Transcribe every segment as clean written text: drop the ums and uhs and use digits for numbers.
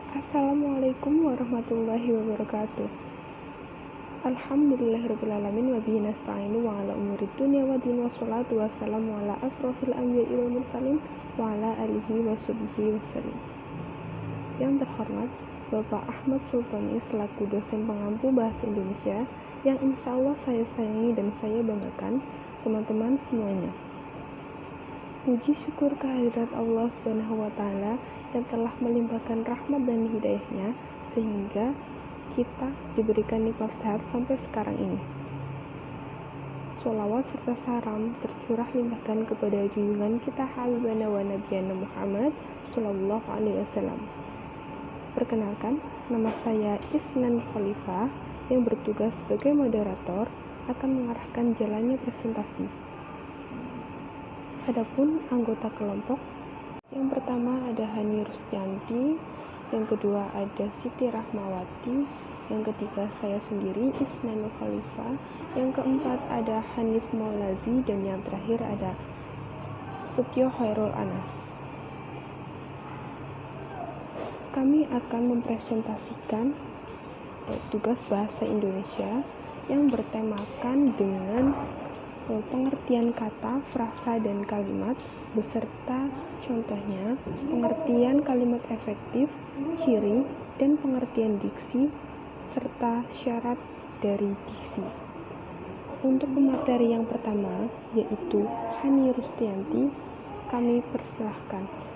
Assalamualaikum warahmatullahi wabarakatuh. Alhamdulillahirrabbilalamin wabihi nasta'inu wa ala umurid dunya wa din wassalatu wassalamu ala asrofil anbiya'i wal mursalin wa ala alihi wa sahbihi wasallim. Yang terhormat Bapak Ahmad Sultoni selaku dosen pengampu bahasa Indonesia yang insya Allah saya sayangi dan saya banggakan, teman-teman semuanya. Puji syukur kehadirat Allah Subhanahu wa Ta'ala yang telah melimpahkan rahmat dan hidayahnya sehingga kita diberikan nikmat sehat sampai sekarang ini. Sholawat serta salam tercurah limpahkan kepada junjungan kita Habibana wa Nabiyana Muhammad Sallallahu Alaihi Wasallam. Perkenalkan, nama saya Isnan Khalifah yang bertugas sebagai moderator akan mengarahkan jalannya presentasi. Adapun anggota kelompok, yang pertama ada Hani Rusdianti, yang kedua ada Siti Rahmawati, yang ketiga saya sendiri Isnan Khalifah, yang keempat ada Hanif Maulazi, dan yang terakhir ada Setio Khairul Anas. Kami akan mempresentasikan tugas bahasa Indonesia yang bertemakan dengan pengertian kata, frasa, dan kalimat, beserta contohnya, pengertian kalimat efektif, ciri, dan pengertian diksi, serta syarat dari diksi. Untuk pemateri yang pertama, yaitu Hani Rusdianti, kami persilahkan.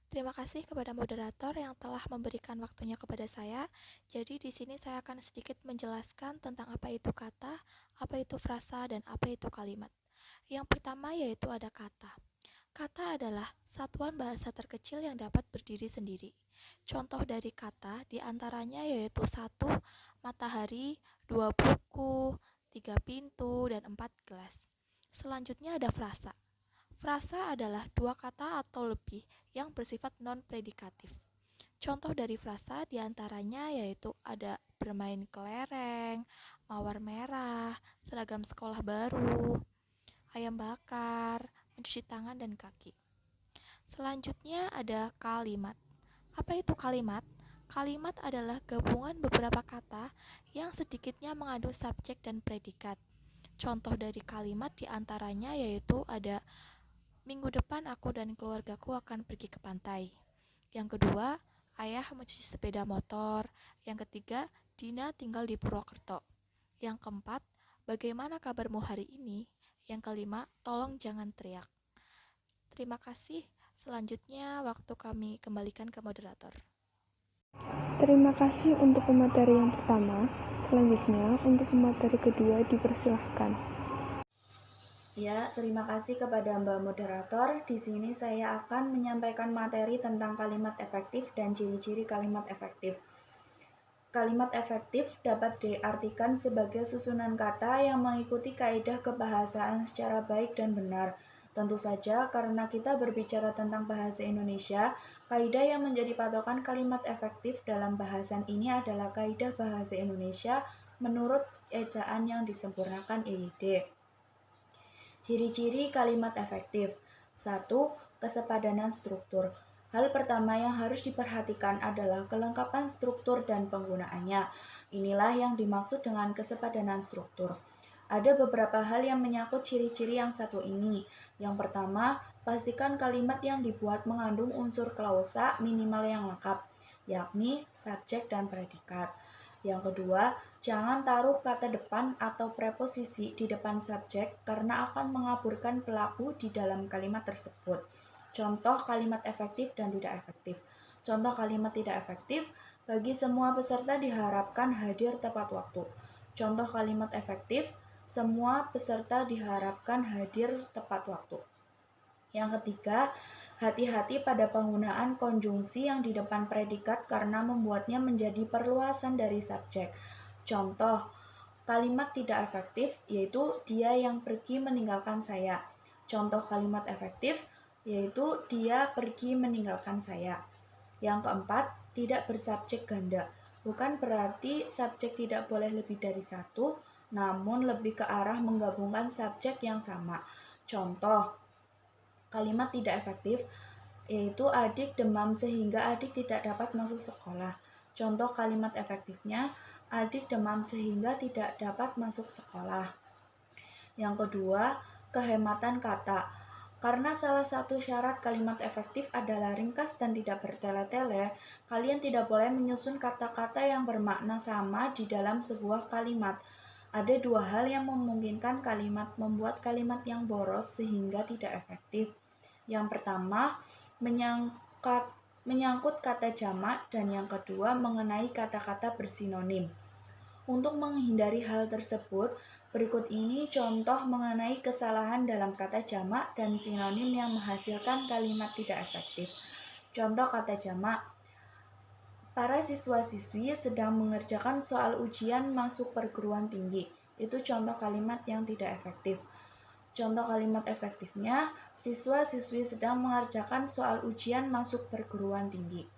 Terima kasih kepada moderator yang telah memberikan waktunya kepada saya. Jadi di sini saya akan sedikit menjelaskan tentang apa itu kata, apa itu frasa, dan apa itu kalimat. Yang pertama yaitu ada kata. Kata adalah satuan bahasa terkecil yang dapat berdiri sendiri. Contoh dari kata diantaranya yaitu 1 matahari, 2 buku, 3 pintu, dan 4 gelas. Selanjutnya ada frasa. Frasa adalah dua kata atau lebih yang bersifat non-predikatif. Contoh dari frasa diantaranya yaitu ada bermain kelereng, mawar merah, seragam sekolah baru, ayam bakar, mencuci tangan dan kaki. Selanjutnya ada kalimat. Apa itu kalimat? Kalimat adalah gabungan beberapa kata yang sedikitnya mengandung subjek dan predikat. Contoh dari kalimat diantaranya yaitu ada minggu depan aku dan keluargaku akan pergi ke pantai. Yang kedua, ayah mencuci sepeda motor. Yang ketiga, Dina tinggal di Purwokerto. Yang keempat, bagaimana kabarmu hari ini? Yang kelima, tolong jangan teriak. Terima kasih. Selanjutnya, waktu kami kembalikan ke moderator. Terima kasih untuk pemateri yang pertama. Selanjutnya, untuk pemateri kedua dipersilahkan. Ya, terima kasih kepada Mbak Moderator. Di sini saya akan menyampaikan materi tentang kalimat efektif dan ciri-ciri kalimat efektif. Kalimat efektif dapat diartikan sebagai susunan kata yang mengikuti kaidah kebahasaan secara baik dan benar. Tentu saja karena kita berbicara tentang bahasa Indonesia, kaidah yang menjadi patokan kalimat efektif dalam bahasan ini adalah kaidah bahasa Indonesia menurut ejaan yang disempurnakan EYD. Ciri-ciri kalimat efektif. 1. Kesepadanan struktur. Hal pertama yang harus diperhatikan adalah kelengkapan struktur dan penggunaannya. Inilah yang dimaksud dengan kesepadanan struktur. Ada beberapa hal yang menyangkut ciri-ciri yang satu ini. Yang pertama, pastikan kalimat yang dibuat mengandung unsur klausa minimal yang lengkap, yakni subjek dan predikat. Yang kedua, jangan taruh kata depan atau preposisi di depan subjek karena akan mengaburkan pelaku di dalam kalimat tersebut. Contoh kalimat efektif dan tidak efektif. Contoh kalimat tidak efektif, bagi semua peserta diharapkan hadir tepat waktu. Contoh kalimat efektif, semua peserta diharapkan hadir tepat waktu. Yang ketiga, hati-hati pada penggunaan konjungsi yang di depan predikat karena membuatnya menjadi perluasan dari subjek. Contoh, kalimat tidak efektif yaitu dia yang pergi meninggalkan saya. Contoh kalimat efektif yaitu dia pergi meninggalkan saya. Yang keempat, tidak bersubjek ganda. Bukan berarti subjek tidak boleh lebih dari satu, namun lebih ke arah menggabungkan subjek yang sama. Contoh, kalimat tidak efektif yaitu adik demam sehingga adik tidak dapat masuk sekolah. Contoh kalimat efektifnya, adik demam sehingga tidak dapat masuk sekolah. Yang kedua, kehematan kata. Karena salah satu syarat kalimat efektif adalah ringkas dan tidak bertele-tele, kalian tidak boleh menyusun kata-kata yang bermakna sama di dalam sebuah kalimat. Ada dua hal yang memungkinkan membuat kalimat yang boros sehingga tidak efektif. Yang pertama, menyangkut kata jamak, dan yang kedua, mengenai kata-kata bersinonim. Untuk menghindari hal tersebut, berikut ini contoh mengenai kesalahan dalam kata jamak dan sinonim yang menghasilkan kalimat tidak efektif. Contoh kata jamak, para siswa-siswi sedang mengerjakan soal ujian masuk perguruan tinggi. Itu contoh kalimat yang tidak efektif. Contoh kalimat efektifnya, siswa-siswi sedang mengerjakan soal ujian masuk perguruan tinggi.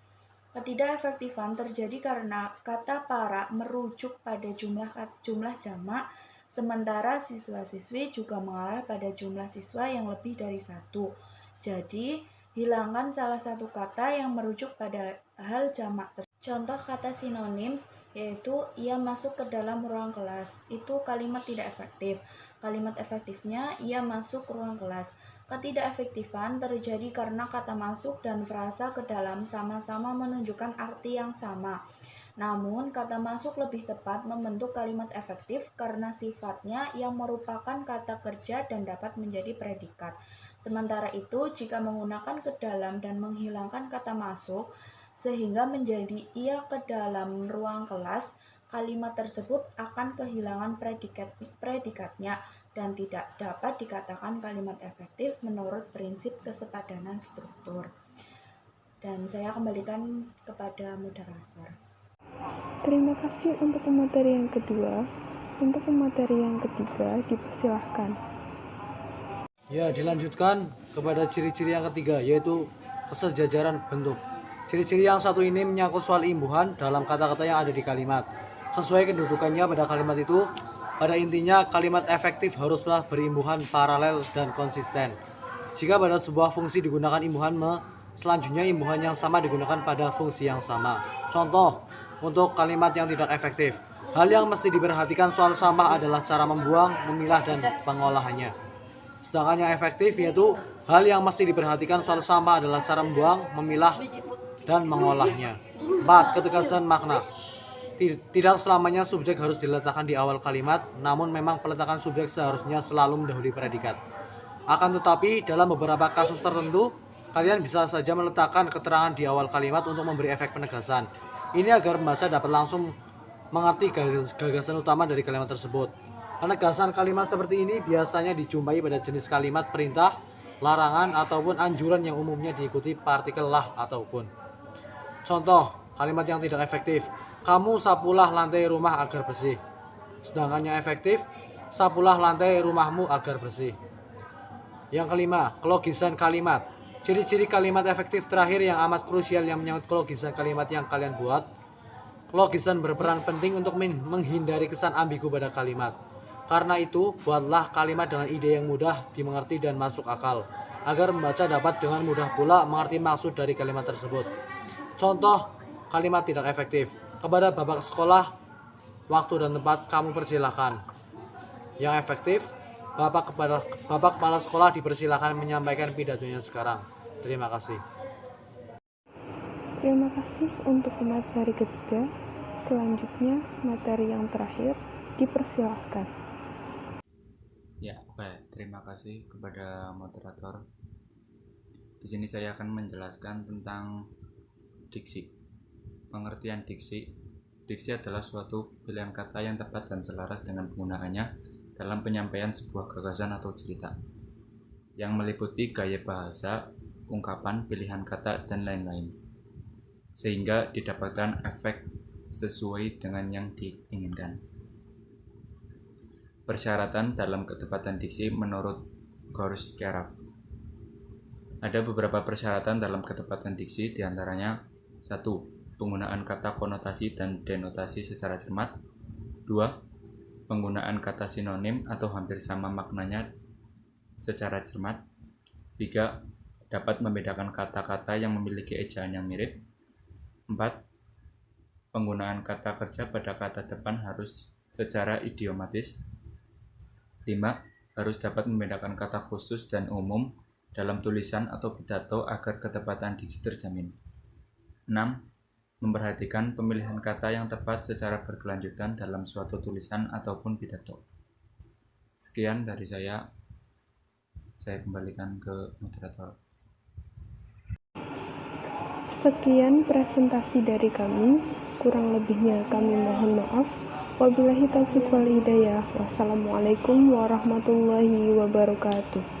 Ketidakefektifan terjadi karena kata para merujuk pada jumlah jamak, sementara siswa-siswi juga mengarah pada jumlah siswa yang lebih dari satu. Jadi, hilangkan salah satu kata yang merujuk pada hal jamak. Contoh kata sinonim yaitu ia masuk ke dalam ruang kelas. Itu kalimat tidak efektif. Kalimat efektifnya ia masuk ruang kelas. Ketidakefektifan terjadi karena kata masuk dan frasa ke dalam sama-sama menunjukkan arti yang sama. Namun, kata masuk lebih tepat membentuk kalimat efektif karena sifatnya yang merupakan kata kerja dan dapat menjadi predikat. Sementara itu, jika menggunakan ke dalam dan menghilangkan kata masuk, sehingga menjadi ia ke dalam ruang kelas, kalimat tersebut akan kehilangan predikatnya dan tidak dapat dikatakan kalimat efektif menurut prinsip kesepadanan struktur. Dan saya kembalikan kepada moderator. Terima kasih untuk pemateri yang kedua. Untuk pemateri yang ketiga, dipersilahkan. Ya, dilanjutkan kepada ciri-ciri yang ketiga, yaitu kesejajaran bentuk. Ciri-ciri yang satu ini menyangkut soal imbuhan dalam kata-kata yang ada di kalimat. Sesuai kedudukannya pada kalimat itu, pada intinya kalimat efektif haruslah berimbuhan paralel dan konsisten. Jika pada sebuah fungsi digunakan imbuhan selanjutnya imbuhan yang sama digunakan pada fungsi yang sama. Contoh, untuk kalimat yang tidak efektif, hal yang mesti diperhatikan soal sampah adalah cara membuang, memilah, dan pengolahannya. Sedangkan yang efektif yaitu hal yang mesti diperhatikan soal sampah adalah cara membuang, memilah, dan mengolahnya. 4. Ketegasan makna. Tidak selamanya subjek harus diletakkan di awal kalimat, namun memang peletakan subjek seharusnya selalu mendahului predikat. Akan tetapi, dalam beberapa kasus tertentu, kalian bisa saja meletakkan keterangan di awal kalimat untuk memberi efek penegasan. Ini agar pembaca dapat langsung mengerti gagasan utama dari kalimat tersebut. Penegasan kalimat seperti ini biasanya dijumpai pada jenis kalimat perintah, larangan, ataupun anjuran yang umumnya diikuti partikel lah ataupun. Contoh, kalimat yang tidak efektif. Kamu sapulah lantai rumah agar bersih. Sedangkan yang efektif, sapulah lantai rumahmu agar bersih. Yang kelima, kelogisan kalimat. Ciri-ciri kalimat efektif terakhir yang amat krusial yang menyangkut kelogisan kalimat yang kalian buat. Kelogisan berperan penting untuk menghindari kesan ambigu pada kalimat. Karena itu, buatlah kalimat dengan ide yang mudah dimengerti dan masuk akal, agar membaca dapat dengan mudah pula mengerti maksud dari kalimat tersebut. Contoh kalimat tidak efektif. Kepada bapak sekolah, waktu dan tempat kamu persilahkan. Yang efektif, bapak kepala sekolah dipersilahkan menyampaikan pidatonya sekarang. Terima kasih. Terima kasih untuk materi ketiga. Selanjutnya, materi yang terakhir, dipersilahkan. Ya, oke. Terima kasih kepada moderator. Di sini saya akan menjelaskan tentang diksi. Pengertian diksi. Diksi adalah suatu pilihan kata yang tepat dan selaras dengan penggunaannya dalam penyampaian sebuah gagasan atau cerita, yang meliputi gaya bahasa, ungkapan, pilihan kata, dan lain-lain, sehingga didapatkan efek sesuai dengan yang diinginkan. Persyaratan dalam ketepatan diksi menurut Gorsh-Keraf. Ada beberapa persyaratan dalam ketepatan diksi, diantaranya 1. Penggunaan kata konotasi dan denotasi secara cermat. 2. Penggunaan kata sinonim atau hampir sama maknanya secara cermat. 3. Dapat membedakan kata-kata yang memiliki ejaan yang mirip. 4. Penggunaan kata kerja pada kata depan harus secara idiomatis. 5. Harus dapat membedakan kata khusus dan umum dalam tulisan atau pidato agar ketepatan diksi terjamin. 6. Memperhatikan pemilihan kata yang tepat secara berkelanjutan dalam suatu tulisan ataupun pidato. Sekian dari saya kembalikan ke moderator. Sekian presentasi dari kami, kurang lebihnya kami mohon maaf. Wabillahi taufiq wal hidayah. Wassalamualaikum warahmatullahi wabarakatuh.